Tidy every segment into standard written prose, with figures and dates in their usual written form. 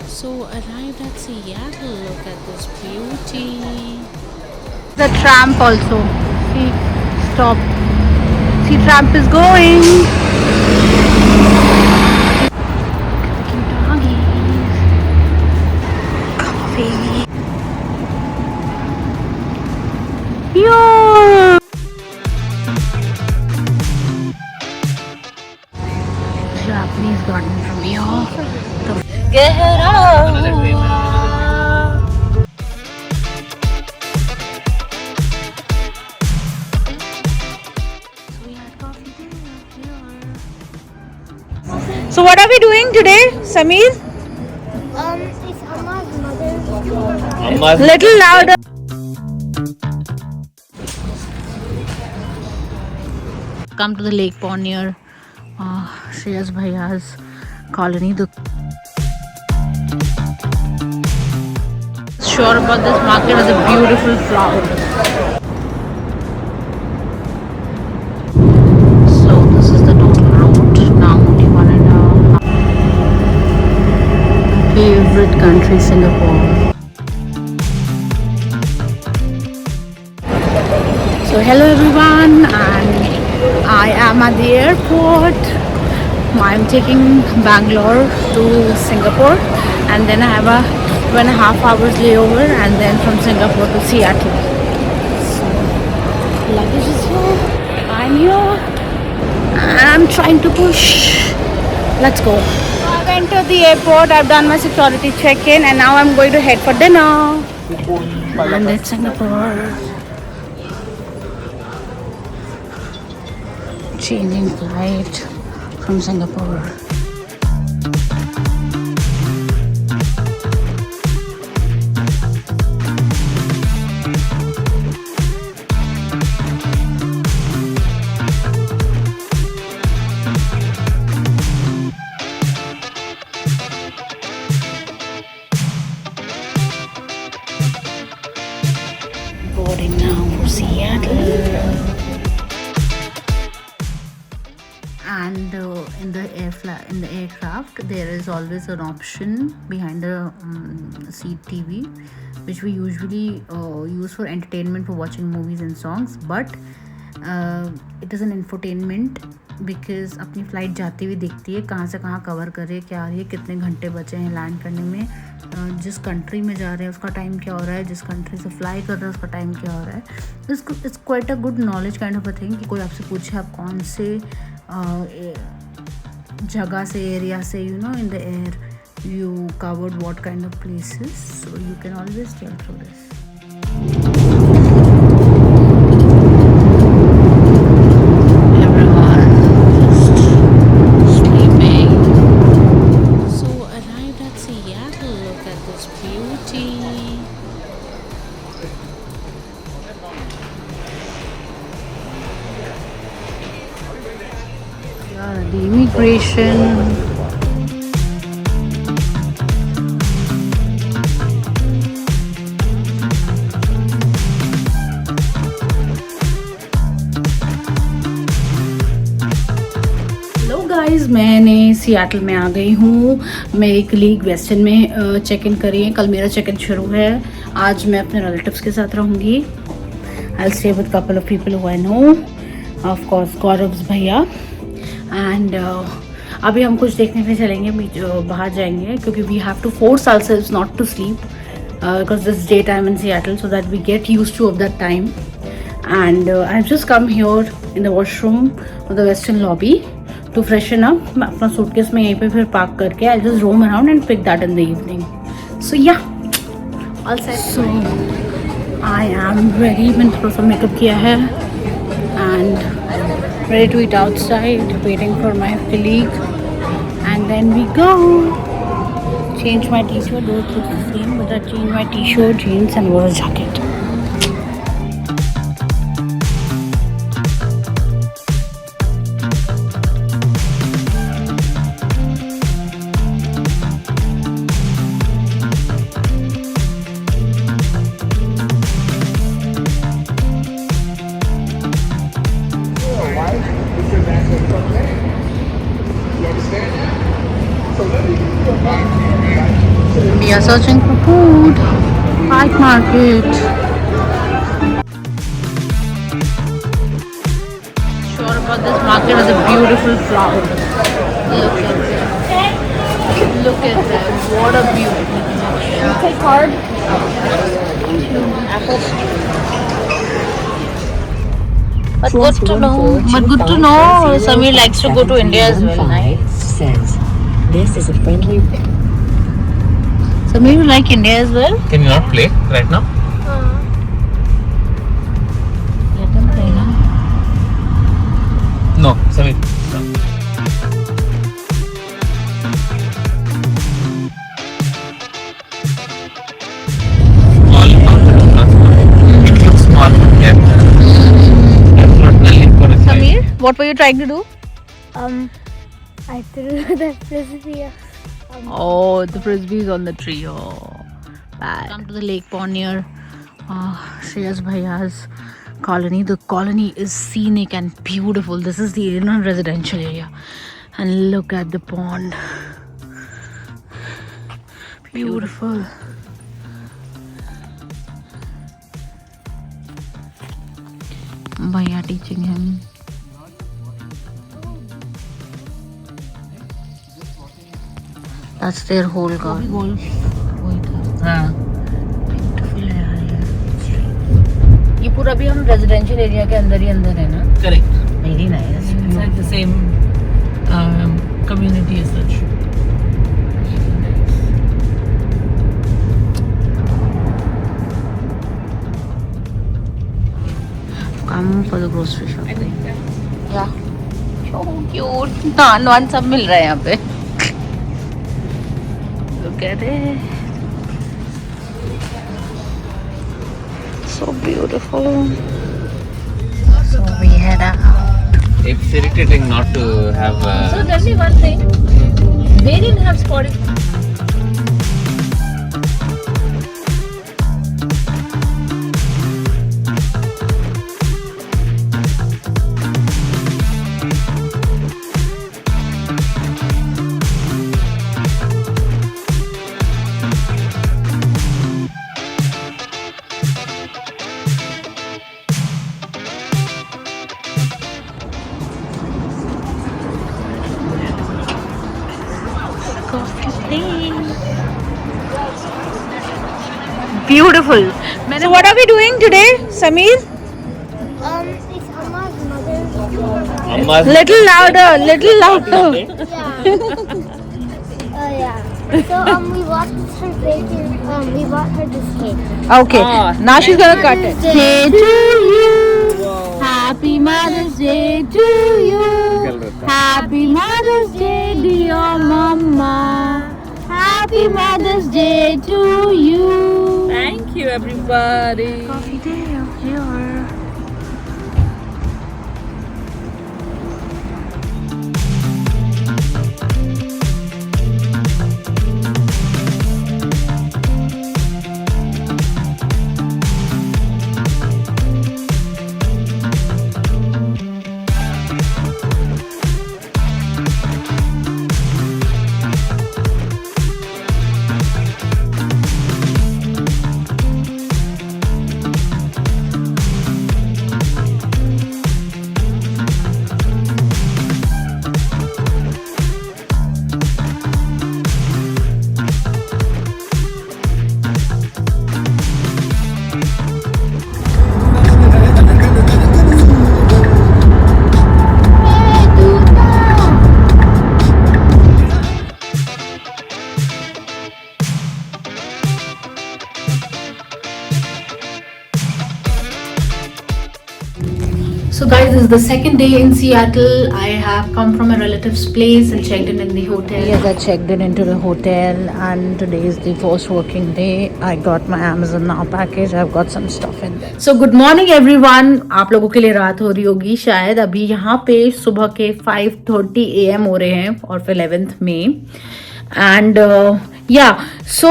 So arrived at Seattle. Look at this beauty. The tramp also. See, stop. See, tramp is going. Cute doggies. Coffee. Yo. Japanese garden from here. Get out. So what are we doing today, Sameer? It's Amma's mother. Little louder. Come to the lake pond near Shreyas Bhaiya's colony. Sure about this market has a beautiful flower. So this is the total route now. Only 1.5 favorite country, Singapore. So hello everyone, and I am at the airport. I'm taking Bangalore to Singapore, and then I have a 2.5 hours layover, and then from Singapore to Seattle. So luggage is here. I'm here, and I'm trying to push. Let's go. So I've entered the airport. I've done my security check-in, and now I'm going to head for dinner. And it's Singapore. Changing flight from Singapore. Boarding now for Seattle. And in the aircraft there is always an option behind the seat TV, which we usually use for entertainment, for watching movies and songs, but it is an infotainment because अपनी flight जाती हुई दिखती है कहाँ से कहाँ cover करे, क्या आ रही है, कितने घंटे बचे हैं लैंड करने में, जिस कंट्री में जा रहे हैं उसका टाइम क्या हो रहा है, जिस कंट्री से फ्लाई कर रहे हैं उसका टाइम क्या हो रहा है. It's quite a good knowledge kind of a thing कि कोई आपसे पूछे आप कौन से जगह से, एरिया से, you know, in the air you covered what kind of places, so you can always tell through this. The immigration. Guys, मैंने सियाटल में आ गई हूँ. मेरी कलीग वेस्टर्न में चेक इन करी है. कल मेरा चेक इन शुरू है. आज मैं अपने रिलेटिव्स के साथ रहूँगी. I stay with couple of people who I know, of course Gaurav भैया. एंड अभी हम कुछ देखने पे चलेंगे, बाहर जाएंगे, क्योंकि we have to force ourselves not to sleep because this day time in Seattle, so that we get used to of that time. And I have just come here in the washroom of the western lobby to freshen up. मैं अपना suitcase में यहीं पे फिर park करके I'll just roam around and pick that in the evening. So yeah, all set. So I am ready. मैंने थोड़ा सा मेकअप किया है and ready to eat outside, waiting for my colleague, and then we go. Change my t-shirt. Those look the same, but I change my t-shirt, jeans, and wear a jacket. We are searching for food. Night market. Sure about this market has a beautiful flower. Look at that. Look at that. What a beauty. Take card. But good to know. Samir likes to go to India as well. Says this is a friendly. Samir, you like India as well? Can you not play right now? Let him play now. No, Samir. Small mountain, not small. It looks small from here. Definitely for a size. Samir, what were you trying to do? I threw the frisbee. Oh, the frisbee is on the tree. Oh, bad. Come to the lake pond near Shreyas Bhaiya's colony. The colony is scenic and beautiful. This is the inner residential area. And look at the pond. Beautiful. Bhaiya teaching him. That's their whole garden. हाँ beautiful है यार ये पूरा भी हम residential area के अंदर ही अंदर है ना Correct. Very nice Inside the same community as such. come for the grocery shopping yeah so cute नान सब मिल रहा है यहाँ पे look at it so beautiful so we head out. It's irritating not to have. So tell me one thing. They didn't have Spotify. Beautiful. So what are we doing today, Samir? It's Amma's mother's. Amma's Little louder, little louder. Yeah. So we bought her bacon. We bought her this cake. Okay. Now she's gonna cut it. Mother's Day to you. Happy Mother's Day to you. Happy Mother's Day, dear Mama. Happy Mother's Day to you. Thank you, everybody. Coffee day of here. So guys, this is the second day in Seattle. I have come from a relative's place and checked in the hotel. Yes, I checked in into the hotel and today is the first working day. I got my Amazon Now package. I've got some stuff in there. So good morning everyone. आप लोगों के लिए रात हो रही होगी शायद. अभी यहाँ पे सुबह के 5:30 AM हो रहे हैं और फिर 11th May. And yeah, so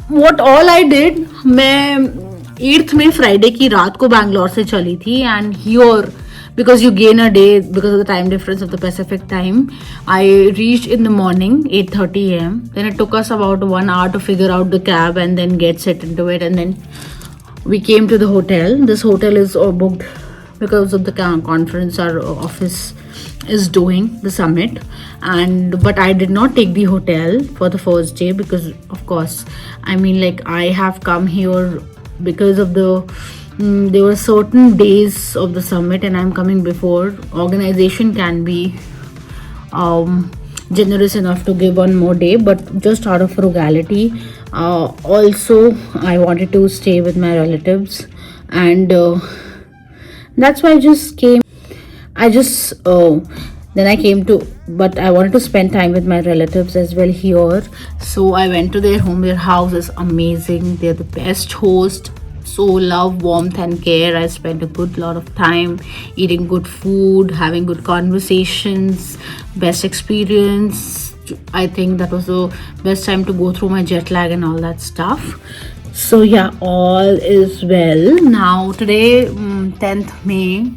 what all I did, मैं 8th में फ्राइडे की रात को बैंगलोर से चली थी and here because you gain a day because of the time difference of the Pacific time. I reached in the morning 8:30 a.m. Then it took us about 1 hour to figure out the cab and then get set into it, and then we came to the hotel. This hotel is booked because of the conference our office is doing, the summit. And but I did not take the hotel for the first day because of course, I mean, like, I have come here because of the there were certain days of the summit and I'm coming before. Organization can be generous enough to give one more day, but just out of frugality. Also, I wanted to stay with my relatives, and that's why I just came. Then I came to, but I wanted to spend time with my relatives as well here. So I went to their home. Their house is amazing. They're the best host. So love, warmth and care. I spent a good lot of time eating good food, having good conversations, best experience. I think that was the best time to go through my jet lag and all that stuff. So yeah, all is well. Now today, 10th May,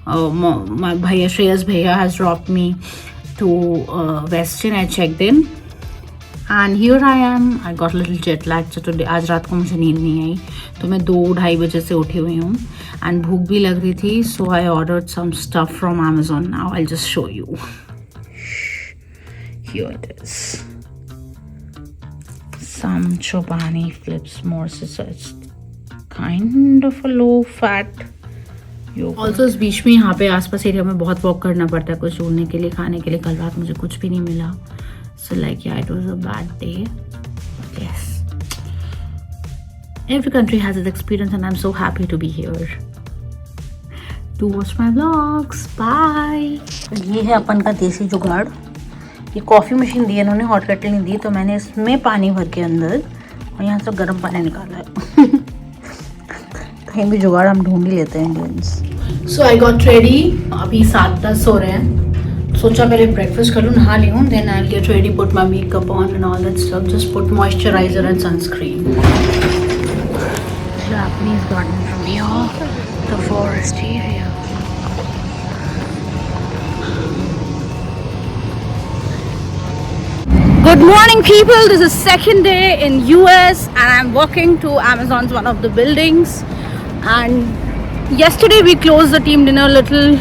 my bhaiya, Shreyas bhaiya, has dropped me to Westin. I checked in. And here I am. I got a little jet lag today. आज रात को मुझे नींद नहीं आई, तो मैं 2-2:30 बजे से उठी हुई हूँ and भूख भी लग रही थी. So I ordered some stuff from Amazon. Now I'll just show you. Here it is. Some Chobani flips morsels. So it's kind of a low fat. Also इस बीच में यहाँ पे आसपास एरिया में बहुत वॉक करना पड़ता है कुछ ढूंढने के लिए, खाने के लिए. कल रात मुझे कुछ भी नहीं मिला. So like, yeah, it was a bad day. But yes, every country has its experience and I'm so happy to be here. Do watch my vlogs. Bye. ये है अपन का देसी जुगाड़. ये कॉफ़ी मशीन दी है इन्होंने, हॉट केटल नहीं दी, तो मैंने इसमें पानी भर के अंदर और यहाँ से गर्म पानी निकाला है. कहीं भी जुगाड़ हम ढूंढ ही लेते हैं Indians. So I got ready. अभी 7:10 हो रहे हैं. सोचा पहले ब्रेकफास्ट कर लूँ, नहा ली हूँ, then I'll get ready, put my makeup on and all that stuff. Just put moisturizer and sunscreen. Japanese garden from here, the forest area. Good morning, people. This is second day in US and I'm walking to Amazon's one of the buildings. And yesterday we closed the team dinner a little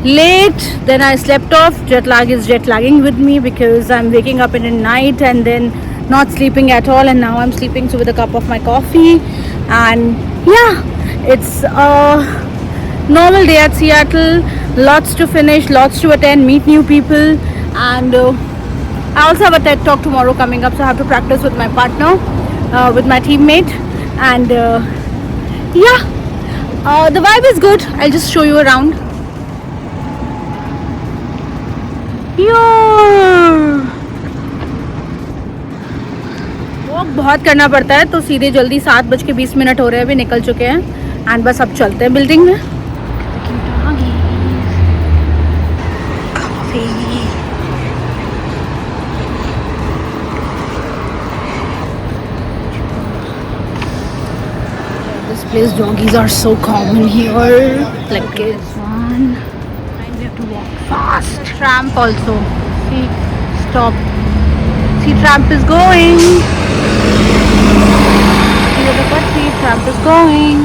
late, then I slept off. Jet lag is jet lagging with me because I'm waking up in the night and then not sleeping at all, and now I'm sleeping with a cup of my coffee. And yeah, it's a normal day at Seattle. Lots to finish, lots to attend, meet new people, and I also have a TED talk tomorrow coming up, so I have to practice with my partner, with my teammate. And yeah, the vibe is good. I'll just show you around. Walk बहुत करना पड़ता है, तो सीधे जल्दी 7:20 हो रहे हैं, अभी निकल चुके हैं एंड बस अब चलते हैं बिल्डिंग में. This place, doggies are so common here. Like this one. We have to walk fast. Tramp also. See, stop. See, tramp is going. See where the putty, tramp is going.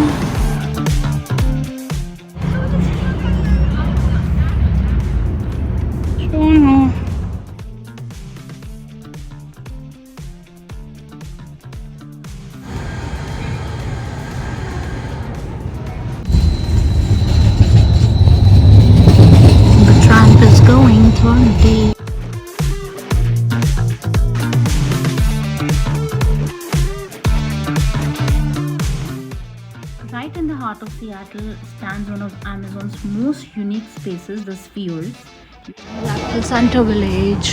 Right in the heart of Seattle stands one of Amazon's most unique spaces, the Spheres. Seattle Center Village.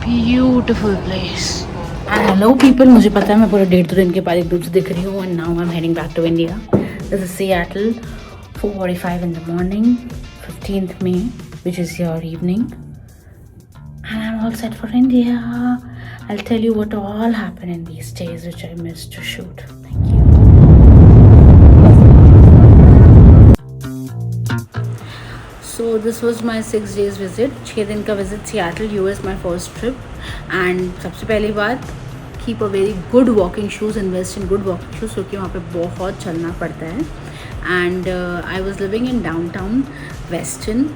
Beautiful place. And hello people, मुझे पता है मैं पूरा 1.5 दिन के बाद एक दूसरे दिख रही हूँ, and now I'm heading back to India. This is Seattle, 4:45 in the morning, 15th May, which is your evening. And I'm all set for India. I'll tell you what all happened in these days which I missed to shoot. Thank you. This was my 6 days visit, 6 दिन का visit Seattle, US, my first trip. And सबसे पहली बात, keep a very good walking shoes, invest in good walking shoes, क्योंकि वहाँ पे बहुत चलना पड़ता है. And I was living in downtown Westin.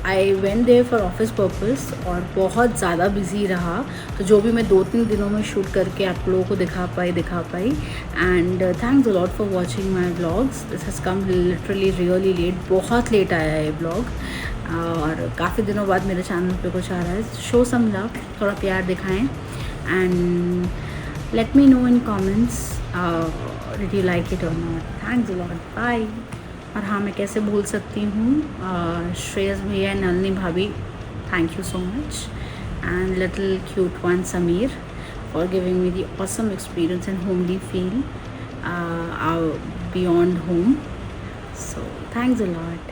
I went there for office purpose और बहुत ज़्यादा बिजी रहा, तो जो भी मैं 2-3 दिनों में शूट करके आप लोगों को दिखा पाई. And thanks a lot for watching my vlogs. This has come literally really late, बहुत लेट आया है ये ब्लॉग, और काफ़ी दिनों बाद मेरे चैनल पे कुछ आ रहा है. शो सम लव, थोड़ा प्यार दिखाएं, and let me know in comments did you like it or not. Thanks a lot, bye. और हाँ, मैं कैसे भूल सकती हूँ श्रेयस भैया, नलनी भाभी, thank you so much. And little cute one Sameer for giving me the awesome experience and homely feel beyond home. So thanks a lot.